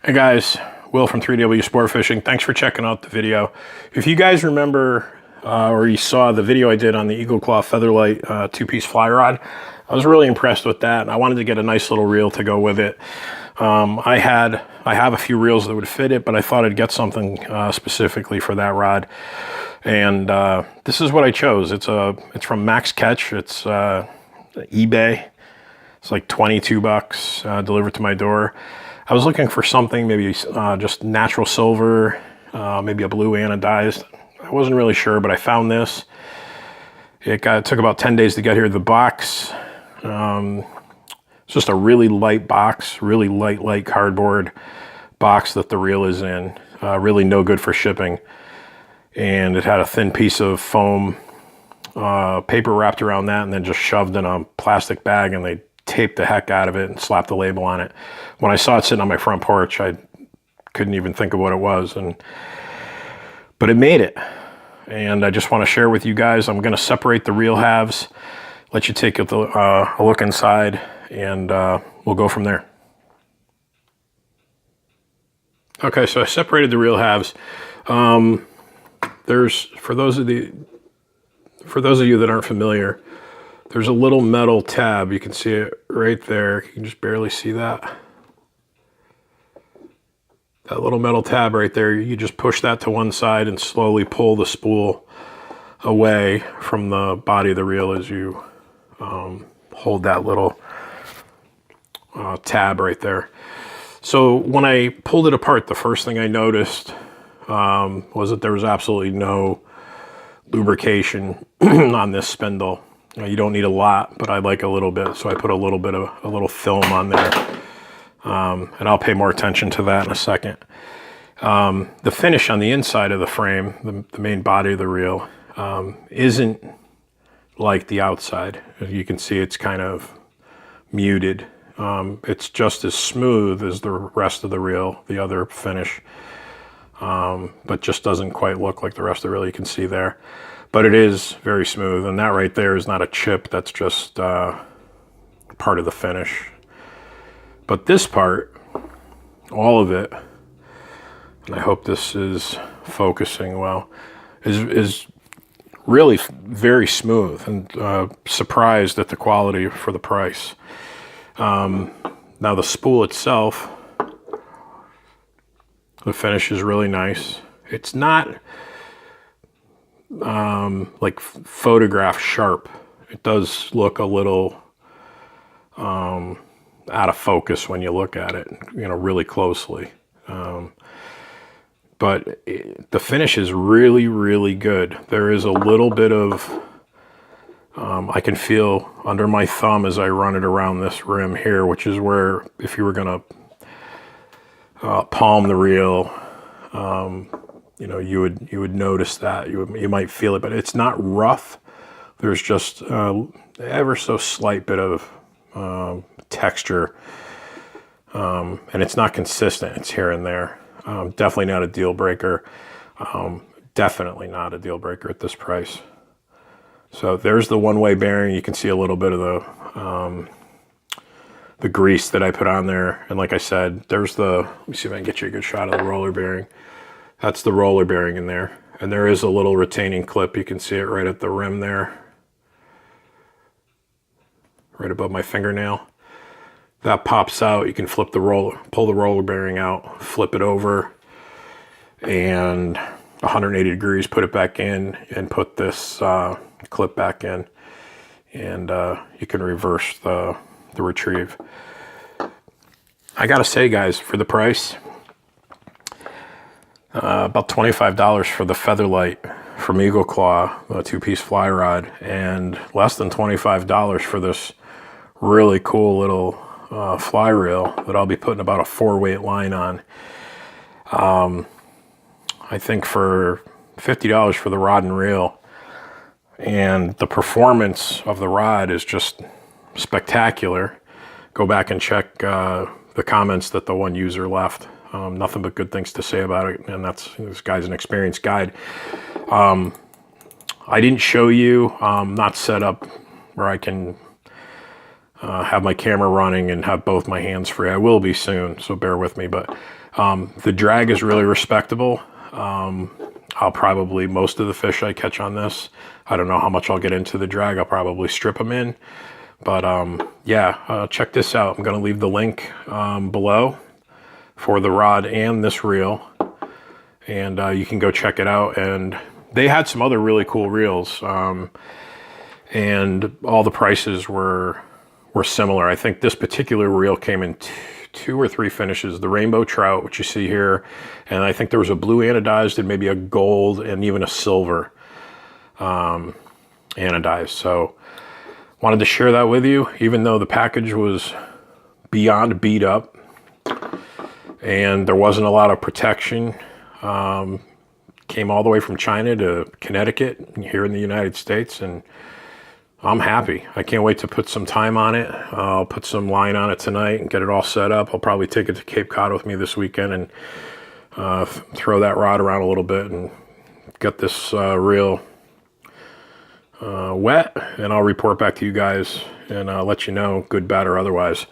Hey guys, Will from 3W Sport Fishing. Thanks for checking out the video. If you guys remember or you saw the video I did on the Eagle Claw Featherlight two-piece fly rod, I was really impressed with that. I wanted to get a nice little reel to go with it. I have a few reels that would fit it, but I thought I'd get something specifically for that rod. And this is what I chose. It's from Max Catch. It's eBay. It's like 22 bucks delivered to my door. I was looking for something maybe just natural silver, maybe a blue anodized. I wasn't really sure, but I found this. It took about 10 days to get here. The box, it's just a really light box, really light cardboard box that the reel is in. Really no good for shipping. And it had a thin piece of foam paper wrapped around that and then just shoved in a plastic bag, and they taped the heck out of it and slapped the label on it. When I saw it sitting on my front porch, I couldn't even think of what it was, but it made it. And I just want to share with you guys. I'm going to separate the reel halves, let you take a look inside, and we'll go from there. Okay, so I separated the reel halves. There's, for those of you that aren't familiar, there's a little metal tab. You can see it right there. You can just barely see that. That little metal tab right there, you just push that to one side and slowly pull the spool away from the body of the reel as you hold that little tab right there. So when I pulled it apart, the first thing I noticed was that there was absolutely no lubrication on this spindle. You don't need a lot, but I like a little bit, so I put a little film on there, and I'll pay more attention to that in a second. The finish on the inside of the frame, the main body of the reel, isn't like the outside. As you can see, it's kind of muted. It's just as smooth as the rest of the reel, the other finish, but just doesn't quite look like the rest of the reel. You can see there. But it is very smooth, and that right there is not a chip. That's just part of the finish. But this part, all of it, and I hope this is focusing well, is really very smooth, and surprised at the quality for the price. Now the spool itself, the finish is really nice. It's not like photograph sharp. It does look a little out of focus when you look at it, really closely. But the finish is really good. There is a little bit of, I can feel under my thumb as I run it around this rim here, which is where, if you were gonna palm the reel, you would notice that. You might feel it, but it's not rough. There's just ever so slight bit of texture, and it's not consistent. It's here and there. Definitely not a deal breaker. Definitely not a deal breaker at this price. So there's the one-way bearing. You can see a little bit of the grease that I put on there, and like I said, there's let me see if I can get you a good shot of the roller bearing. That's the roller bearing in there. And there is a little retaining clip. You can see it right at the rim there, right above my fingernail. That pops out. You can pull the roller bearing out, flip it over, and 180 degrees, put it back in, and put this clip back in. And you can reverse the retrieve. I gotta say, guys, for the price, about $25 for the Featherlight from Eagle Claw, a two-piece fly rod, and less than $25 for this really cool little fly reel that I'll be putting about a 4-weight line on. I think for $50 for the rod and reel, and the performance of the rod is just spectacular. Go back and check the comments that the one user left. Nothing but good things to say about it, and this guy's an experienced guide. I didn't show you, not set up where I can have my camera running and have both my hands free. I will be soon, so bear with me. But the drag is really respectable. I'll probably, most of the fish I catch on this, I don't know how much I'll get into the drag. I'll probably strip them in. But yeah, check this out. I'm going to leave the link below for the rod and this reel. And you can go check it out. And they had some other really cool reels. And all the prices were similar. I think this particular reel came in two or three finishes. The rainbow trout, which you see here. And I think there was a blue anodized and maybe a gold and even a silver anodized. So wanted to share that with you, even though the package was beyond beat up and there wasn't a lot of protection. Came all the way from China to Connecticut here in the United States, and I'm happy. I can't wait to put some time on it. I'll put some line on it tonight and get it all set up. I'll probably take it to Cape Cod with me this weekend and throw that rod around a little bit and get this reel wet, and I'll report back to you guys and let you know, good, bad, or otherwise.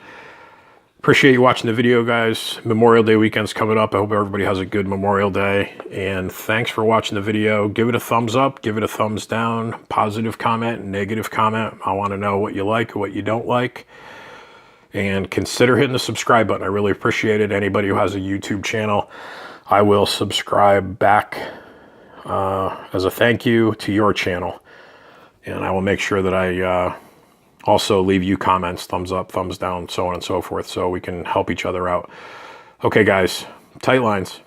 Appreciate you watching the video, guys. Memorial Day weekend's coming up. I hope everybody has a good Memorial Day. And thanks for watching the video. Give it a thumbs up. Give it a thumbs down. Positive comment, negative comment. I want to know what you like or what you don't like. And consider hitting the subscribe button. I really appreciate it. Anybody who has a YouTube channel, I will subscribe back as a thank you to your channel. And I will make sure that I also leave you comments, thumbs up, thumbs down, so on and so forth, so we can help each other out. Okay, guys, tight lines.